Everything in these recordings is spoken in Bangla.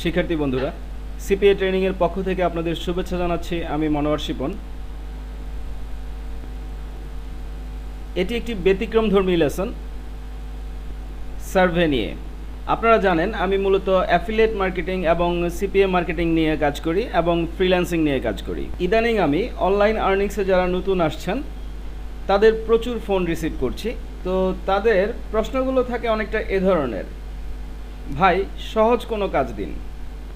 শিক্ষার্থী বন্ধুরা, সিপিএ ট্রেনিং এর পক্ষ থেকে আপনাদের শুভেচ্ছা জানাচ্ছি। আমি মনোয়ার শিপন। এটি একটি ব্যতিক্রমধর্মী লেসন সার্ভে নিয়ে। আপনারা জানেন আমি মূলত অ্যাফিলিয়েট মার্কেটিং এবং সিপিএ মার্কেটিং নিয়ে কাজ করি এবং ফ্রিল্যান্সিং নিয়ে কাজ করি। ইদানিং আমি অনলাইন আর্নিংসে যারা নতুন আসছেন তাদের প্রচুর ফোন রিসিভ করছি। তো তাদের প্রশ্নগুলো থাকে অনেকটা এ ধরনের: ভাই, সহজ কোনো কাজ দিন,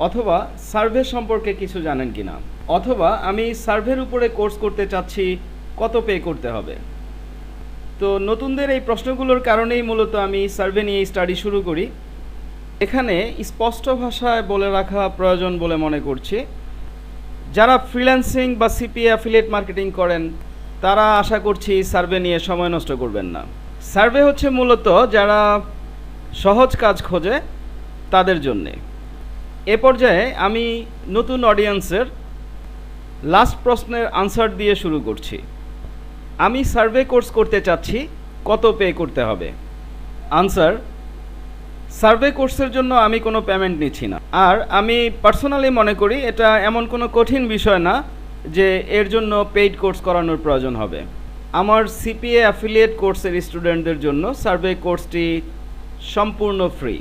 অথবা সার্ভে সম্পর্কে কিছু জানেন কিনা, অথবা আমি সার্ভের উপরে কোর্স করতে চাচ্ছি, কত পে করতে হবে। তো নতুনদের এই প্রশ্নগুলোর কারণেই মূলত আমি সার্ভে নিয়ে স্টাডি শুরু করি। এখানে স্পষ্ট ভাষায় বলে রাখা প্রয়োজন বলে মনে করছি, যারা ফ্রিল্যান্সিং বা সিপিএ অ্যাফিলিয়েট মার্কেটিং করেন তারা আশা করছি সার্ভে নিয়ে সময় নষ্ট করবেন না। সার্ভে হচ্ছে মূলত যারা সহজ কাজ খোঁজে তাদের জন্যে। এ পর্যায়ে আমি নতুন অডিয়েন্সের লাস্ট প্রশ্নের আনসার দিয়ে শুরু করছি। আমি সার্ভে কোর্স করতে চাচ্ছি, কত পে করতে হবে? আনসার: সার্ভে কোর্সের জন্য আমি কোনো পেমেন্ট নিচ্ছি না। আর আমি পার্সোনালি মনে করি এটা এমন কোনো কঠিন বিষয় না যে এর জন্য পেইড কোর্স করানোর প্রয়োজন হবে। আমার সিপিএ অ্যাফিলিয়েট কোর্সের স্টুডেন্টদের জন্য সার্ভে কোর্সটি সম্পূর্ণ ফ্রি।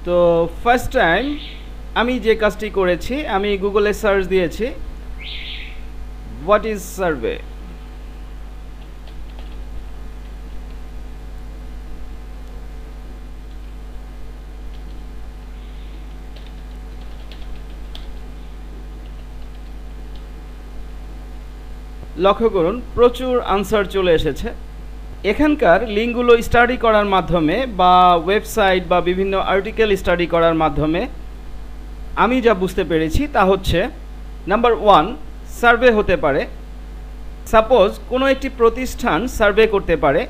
তো ফার্স্ট টাইম আমি যে কাজটি করেছি, আমি গুগলে সার্চ দিয়েছি হোয়াট ইজ সার্ভে। লক্ষ্য করুন প্রচুর আনসার চলে এসেছে। এখানকার লিঙ্কগুলো স্টাডি করার মাধ্যমে বা ওয়েবসাইট বা বিভিন্ন আর্টিকেল স্টাডি করার মাধ্যমে আমি যা বুঝতে পেরেছি তা হচ্ছে, নাম্বার 1, সার্ভে হতে পারে, সাপোজ কোনো একটি প্রতিষ্ঠান সার্ভে করতে পারে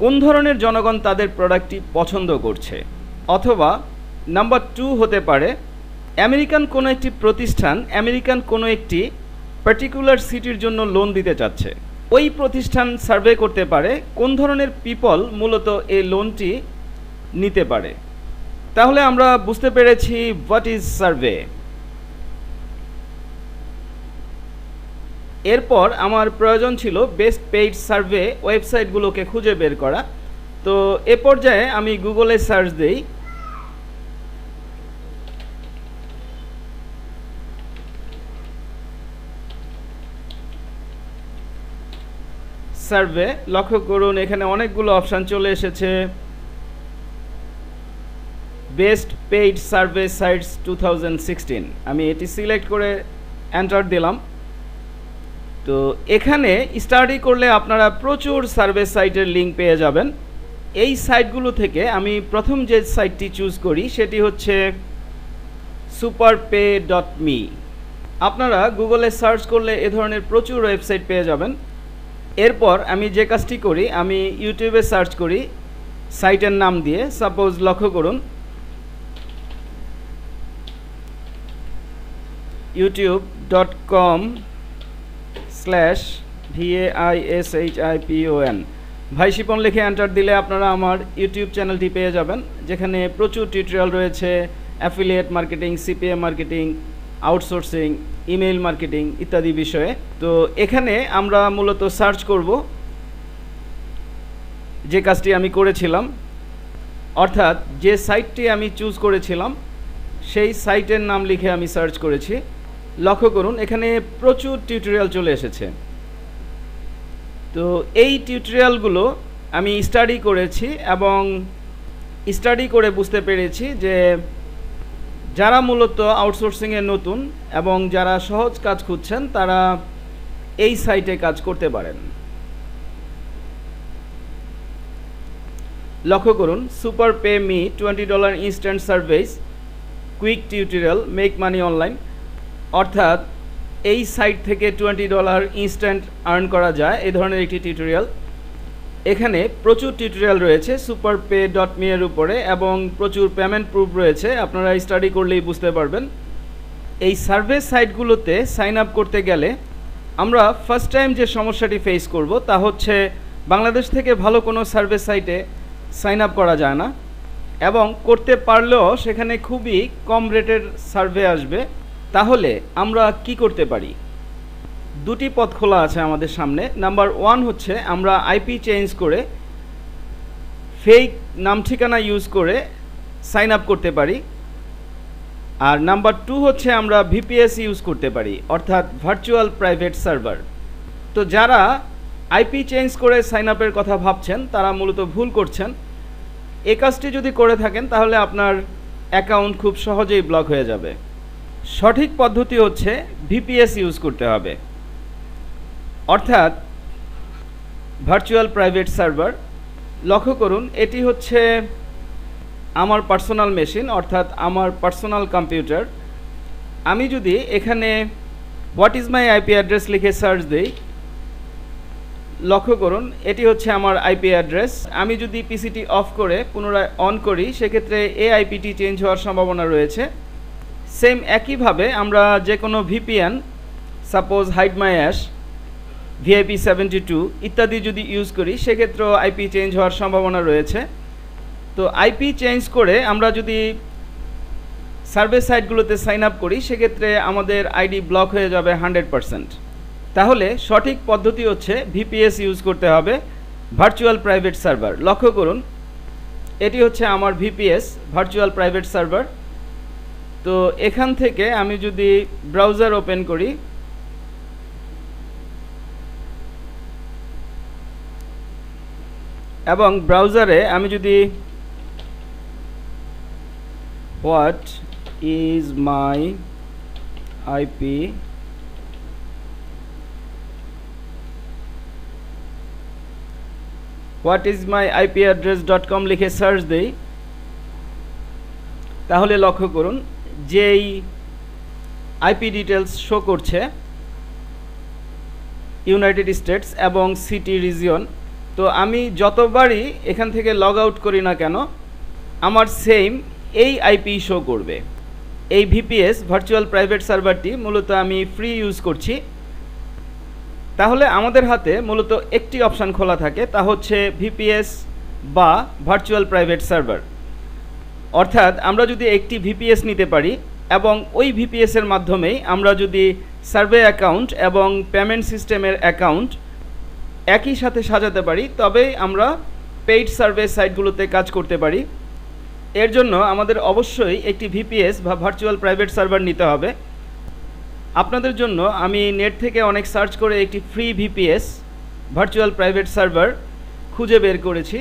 কোন ধরনের জনগণ তাদের প্রোডাক্টটি পছন্দ করছে। অথবা নাম্বার 2 হতে পারে, আমেরিকান কোনো একটি প্রতিষ্ঠান আমেরিকান কোনো একটি পার্টিকুলার সিটির জন্য লোন দিতে চাচ্ছে। ওই প্রতিষ্ঠান সার্ভে করতে পারে কোন ধরনের পিপল মূলত এই লোনটি নিতে পারে। তাহলে আমরা বুঝতে পেরেছি হোয়াট ইজ সার্ভে। এরপর আমার প্রয়োজন ছিল বেস্ট পেইড সার্ভে ওয়েবসাইটগুলোকে খুঁজে বের করা। তো এ পর্যায়ে আমি গুগলে সার্চ দিই সার্ভে। লক্ষ্য করুন এখানে অনেকগুলো অপশান চলে এসেছে। বেস্ট পেইড সার্ভে সাইটস 2016, আমি এটি সিলেক্ট করে এন্টার দিলাম। তো এখানে স্টাডি করলে আপনারা প্রচুর সার্ভে সাইটের লিঙ্ক পেয়ে যাবেন। এই সাইটগুলো থেকে আমি প্রথম যে সাইটটি চুজ করি সেটি হচ্ছে superpay.me। আপনারা গুগলে সার্চ করলে এ ধরনের প্রচুর ওয়েবসাইট পেয়ে যাবেন। এরপর আমি যে কাজটি করি, আমি ইউটিউবে সার্চ করি সাইটের নাম দিয়ে। সাপোজ লক্ষ্য করুন youtube.com/vaishipon ভাই শিপন লিখে এন্টার দিলে আপনারা আমার ইউটিউব চ্যানেলটি পেয়ে যাবেন, যেখানে প্রচুর টিউটোরিয়াল রয়েছে affiliate marketing, CPA marketing, outsourcing, email marketing ইত্যাদি বিষয়ে। তো এখানে আমরা মূলত সার্চ করব যে কাজটি আমি করেছিলাম, অর্থাৎ যে সাইটটি আমি চুজ করেছিলাম সেই সাইটের নাম লিখে আমি সার্চ করেছি। লক্ষ্য করুন এখানে প্রচুর টিউটোরিয়াল চলে এসেছে। তো এই টিউটোরিয়ালগুলো আমি স্টাডি করেছি এবং স্টাডি করে বুঝতে পেরেছি যে যারা মূলত আউটসোর্সিংয়ে নতুন এবং যারা সহজ কাজ খুঁজছেন তারা এই সাইটে কাজ করতে পারেন। লক্ষ্য করুন superpay.me $20 instant service, quick tutorial, make money online. অর্থাৎ এই সাইট থেকে $20 ইনস্ট্যান্ট আর্ন করা যায়, এই ধরনের একটি টিউটোরিয়াল। এখানে প্রচুর টিউটোরিয়াল রয়েছে superpay.me এর উপরে এবং প্রচুর পেমেন্ট প্রুফ রয়েছে, আপনারা স্টাডি করলেই বুঝতে পারবেন। এই সার্ভে সাইটগুলোতে সাইন আপ করতে গেলে আমরা ফার্স্ট টাইম যে সমস্যাটি ফেস করব তা হচ্ছে বাংলাদেশ থেকে ভালো কোনো সার্ভে সাইটে সাইন আপ করা যায় না, এবং করতে পারলেও সেখানে খুবই কম রেটের সার্ভে আসবে। তাহলে আমরা কি করতে পারি? দুটি পথ খোলা আছে আমাদের সামনে। নাম্বার 1 হচ্ছে আমরা আইপি চেঞ্জ করে ফেক নাম ঠিকানা ইউজ করে সাইন আপ করতে পারি, আর নাম্বার 2 হচ্ছে আমরা ভিপিএস ইউজ করতে পারি, অর্থাৎ ভার্চুয়াল প্রাইভেট সার্ভার। তো যারা আইপি চেঞ্জ করে সাইন আপের কথা ভাবছেন তারা মূলত ভুল করছেন। এই কাজটি যদি করে থাকেন তাহলে আপনার অ্যাকাউন্ট খুব সহজেই ব্লক হয়ে যাবে। সঠিক পদ্ধতি হচ্ছে ভিপিএস ইউজ করতে হবে, অর্থাৎ ভার্চুয়াল প্রাইভেট সার্ভার। লক্ষ্য করুন, এটি হচ্ছে আমার পার্সোনাল মেশিন, অর্থাৎ আমার পার্সোনাল কম্পিউটার। আমি যদি এখানে what is my IP address লিখে সার্চ দিই, লক্ষ্য করুন এটি হচ্ছে আমার আইপি অ্যাড্রেস। আমি যদি পিসিটি অফ করে পুনরায় অন করি সেক্ষেত্রে এই আইপিটি চেঞ্জ হওয়ার সম্ভাবনা রয়েছে। সেম একইভাবে আমরা যে কোনো VPN, suppose Hide My Ass, VIP72 ইত্যাদি যদি ইউজ করি সেক্ষেত্রেও আইপি চেঞ্জ হওয়ার সম্ভাবনা রয়েছে। তো আইপি চেঞ্জ করে আমরা যদি সার্ভে সাইটগুলোতে সাইন আপ করি সেক্ষেত্রে আমাদের আইডি ব্লক হয়ে যাবে 100%। তাহলে সঠিক পদ্ধতি হচ্ছে ভিপিএস ইউজ করতে হবে, ভার্চুয়াল প্রাইভেট সার্ভার। লক্ষ্য করুন এটি হচ্ছে আমার ভিপিএস, ভার্চুয়াল প্রাইভেট সার্ভার। তো এখান থেকে আমি যদি ব্রাউজার ওপেন করি, এবং ব্রাউজারে আমি যদি what is my IP whatismyipaddress.com লিখে সার্চ দেই, তাহলে লক্ষ্য করুন যেই আইপি ডিটেলস শো করছে ইউনাইটেড স্টেটস এবং সিটি রিজিয়ন। তো আমি যতবারই এখান থেকে লগ আউট করি না কেন আমার সেম এই আইপি শো করবে। এই ভিপিএস ভার্চুয়াল প্রাইভেট সার্ভারটি মূলত আমি ফ্রি ইউজ করছি। তাহলে আমাদের হাতে মূলত একটি অপশান খোলা থাকে, তা হচ্ছে ভিপিএস বা ভার্চুয়াল প্রাইভেট সার্ভার। অর্থাৎ আমরা যদি একটি ভিপিএস নিতে পারি এবং ওই ভিপিএসের মাধ্যমেই আমরা যদি সার্ভে অ্যাকাউন্ট এবং পেমেন্ট সিস্টেমের অ্যাকাউন্ট একই সাথে সাজাতে পারি, তবেই আমরা পেইড সার্ভে সাইটগুলোতে কাজ করতে পারি। এর জন্য আমাদের অবশ্যই একটি ভিপিএস বা ভার্চুয়াল প্রাইভেট সার্ভার নিতে হবে। আপনাদের জন্য আমি নেট থেকে অনেক সার্চ করে একটি free VPS virtual private server খুঁজে বের করেছি।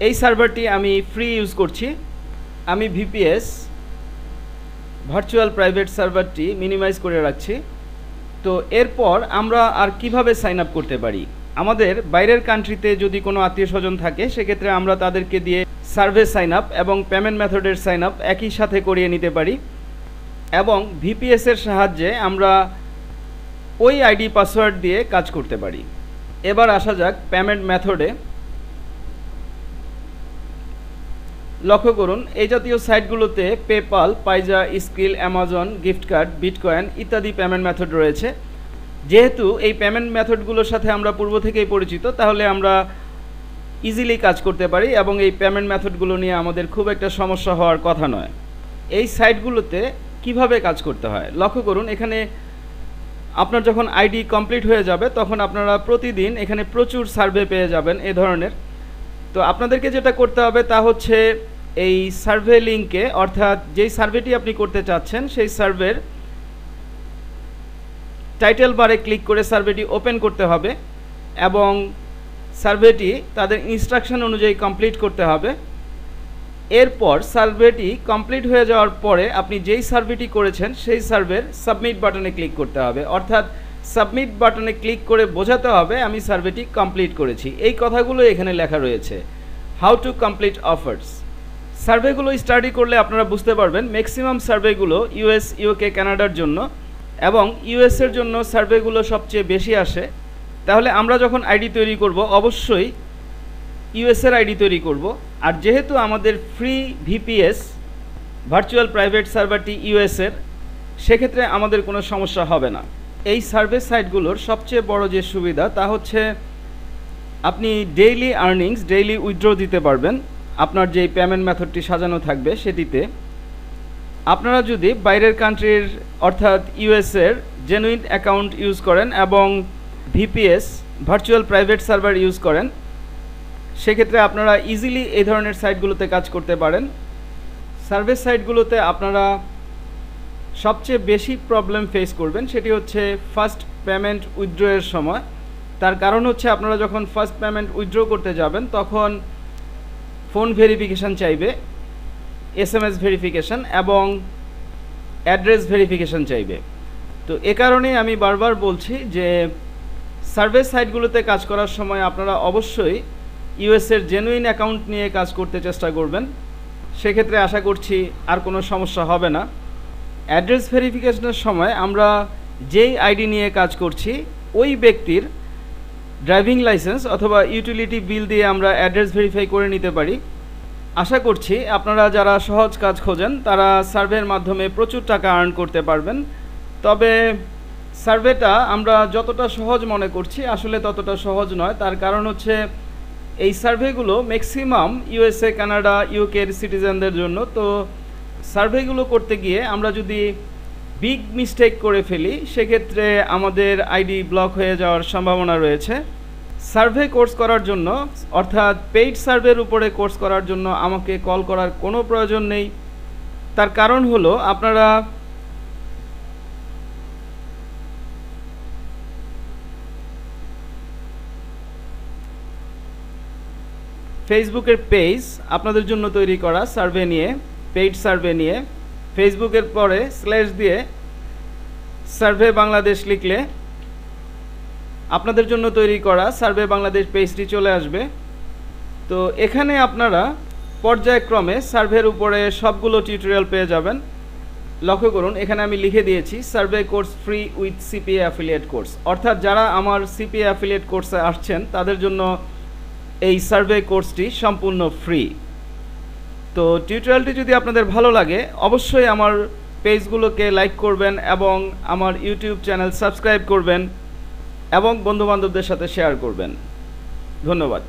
এই সার্ভারটি আমি ফ্রি ইউজ করছি। আমি ভিপিএস ভার্চুয়াল প্রাইভেট সার্ভারটি মিনিমাইজ করে রাখছি। তো এরপর আমরা আর কিভাবে সাইন আপ করতে পারি? আমাদের বাইরের কান্ট্রিতে যদি কোনো আত্মীয় স্বজন থাকে সেক্ষেত্রে আমরা তাদেরকে দিয়ে সার্ভে সাইন আপ এবং পেমেন্ট মেথডের সাইন আপ একই সাথে করিয়ে নিতে পারি, এবং ভিপিএসের সাহায্যে আমরা ওই আইডি পাসওয়ার্ড দিয়ে কাজ করতে পারি। এবার আসা যাক পেমেন্ট মেথডে। লক্ষ্য করুন এই জাতীয় সাইটগুলোতে PayPal, Payza, Skrill, Amazon, gift card, bitcoin ইত্যাদি পেমেন্ট মেথড রয়েছে। যেহেতু এই পেমেন্ট মেথডগুলোর সাথে আমরা পূর্ব থেকেই পরিচিত, তাহলে আমরা ইজিলি কাজ করতে পারি এবং এই পেমেন্ট মেথডগুলো নিয়ে আমাদের খুব একটা সমস্যা হওয়ার কথা নয়। এই সাইটগুলোতে কিভাবে কাজ করতে হয় লক্ষ্য করুন। এখানে আপনার যখন আইডি কমপ্লিট হয়ে যাবে তখন আপনারা প্রতিদিন এখানে প্রচুর সার্ভে পেয়ে যাবেন এ ধরনের। তো আপনাদেরকে যেটা করতে হবে তা হচ্ছে এই সার্ভে লিঙ্কে, অর্থাৎ যেই সার্ভেটি আপনি করতে চাচ্ছেন সেই সার্ভের টাইটেল বারে ক্লিক করে সার্ভেটি ওপেন করতে হবে এবং সার্ভেটি তাদের ইনস্ট্রাকশন অনুযায়ী কমপ্লিট করতে হবে। এরপর সার্ভেটি কমপ্লিট হয়ে যাওয়ার পরে আপনি যেই সার্ভেটি করেছেন সেই সার্ভের সাবমিট বাটনে ক্লিক করতে হবে, অর্থাৎ সাবমিট বাটনে ক্লিক করে বোঝাতে হবে আমি সার্ভেটি কমপ্লিট করেছি। এই কথাগুলো এখানে লেখা রয়েছে, হাউ টু কমপ্লিট অফার্স। সার্ভেগুলো স্টাডি করলে আপনারা বুঝতে পারবেন ম্যাক্সিমাম সার্ভেগুলো ইউএস, ইউকে, কানাডার জন্য, এবং ইউএসের জন্য সার্ভেগুলো সবচেয়ে বেশি আসে। তাহলে আমরা যখন আইডি তৈরি করব অবশ্যই ইউএসের আইডি তৈরি করব। আর যেহেতু আমাদের ফ্রি ভিপিএস ভার্চুয়াল প্রাইভেট সার্ভারটি ইউএসের, সেক্ষেত্রে আমাদের কোনো সমস্যা হবে না। এই সার্ভে সাইটগুলোর সবচেয়ে বড় যে সুবিধা তা হচ্ছে আপনি ডেইলি আর্নিংস, ডেইলি উইথড্র দিতে পারবেন আপনার যেই পেমেন্ট মেথডটি সাজানো থাকবে সেটিতে। আপনারা যদি বাইরের কান্ট্রির অর্থাৎ ইউএসের জেনুইন অ্যাকাউন্ট ইউজ করেন এবং VPS virtual private server use করেন, সেক্ষেত্রে আপনারা ইজিলি এই ধরনের সাইটগুলোতে কাজ করতে পারেন। সার্ভে সাইটগুলোতে আপনারা সবচেয়ে বেশি প্রবলেম ফেস করবেন সেটি হচ্ছে ফার্স্ট পেমেন্ট উইথড্রয়ের সময়। তার কারণ হচ্ছে আপনারা যখন ফার্স্ট পেমেন্ট উইথড্র করতে যাবেন তখন ফোন ভেরিফিকেশান চাইবে, এসএমএস ভেরিফিকেশান এবং অ্যাড্রেস ভেরিফিকেশান চাইবে। তো এ কারণেই আমি বারবার বলছি যে সার্ভে সাইটগুলোতে কাজ করার সময় আপনারা অবশ্যই ইউএসের জেনুইন অ্যাকাউন্ট নিয়ে কাজ করতে চেষ্টা করবেন। সেক্ষেত্রে আশা করছি আর কোনো সমস্যা হবে না। অ্যাড্রেস ভেরিফিকেশনের সময় আমরা যেই আইডি নিয়ে কাজ করছি ওই ব্যক্তির ড্রাইভিং লাইসেন্স অথবা ইউটিলিটি বিল দিয়ে আমরা অ্যাড্রেস ভেরিফাই করে নিতে পারি। আশা করছি আপনারা যারা সহজ কাজ খোঁজেন তারা সার্ভের মাধ্যমে প্রচুর টাকা আর্ন করতে পারবেন। তবে সার্ভেটা আমরা যতটা সহজ মনে করছি আসলে ততটা সহজ নয়। তার কারণ হচ্ছে এই সার্ভেগুলো ম্যাক্সিমাম ইউএসএ, কানাডা, ইউকের সিটিজেনদের জন্য। তো সার্ভেগুলো করতে গিয়ে আমরা যদি বিগ মিস্টেক করে ফেলি সেক্ষেত্রে আমাদের আইডি ব্লক হয়ে যাওয়ার সম্ভাবনা রয়েছে। সার্ভে কোর্স করার জন্য অর্থাৎ পেইড সার্ভের উপরে কোর্স করার জন্য আমাকে কল করার কোনো প্রয়োজন নেই। তার কারণ হলো আপনারা ফেসবুকের পেজ আপনাদের জন্য তৈরি করা সার্ভে নিয়ে, পেইড সার্ভে নিয়ে, ফেসবুকের পরে স্ল্যাশ দিয়ে সার্ভে বাংলাদেশ লিখলে আপনাদের জন্য তৈরি করা সার্ভে বাংলাদেশ পেজটি চলে আসবে। তো এখানে আপনারা পর্যায়ক্রমে সার্ভের উপরে সবগুলো টিউটোরিয়াল পেয়ে যাবেন। লক্ষ্য করুন এখানে আমি লিখে দিয়েছি survey course free with CPA affiliate course, অর্থাৎ যারা আমার সিপিএ অ্যাফিলিয়েট কোর্সে আসছেন তাদের জন্য এই সার্ভে কোর্সটি সম্পূর্ণ ফ্রি। তো টিউটোরিয়ালটি যদি আপনাদের ভালো লাগে অবশ্যই আমার পেজগুলোকে লাইক করবেন এবং আমার ইউটিউব চ্যানেল সাবস্ক্রাইব করবেন এবং বন্ধুবান্ধবদের সাথে শেয়ার করবেন। ধন্যবাদ।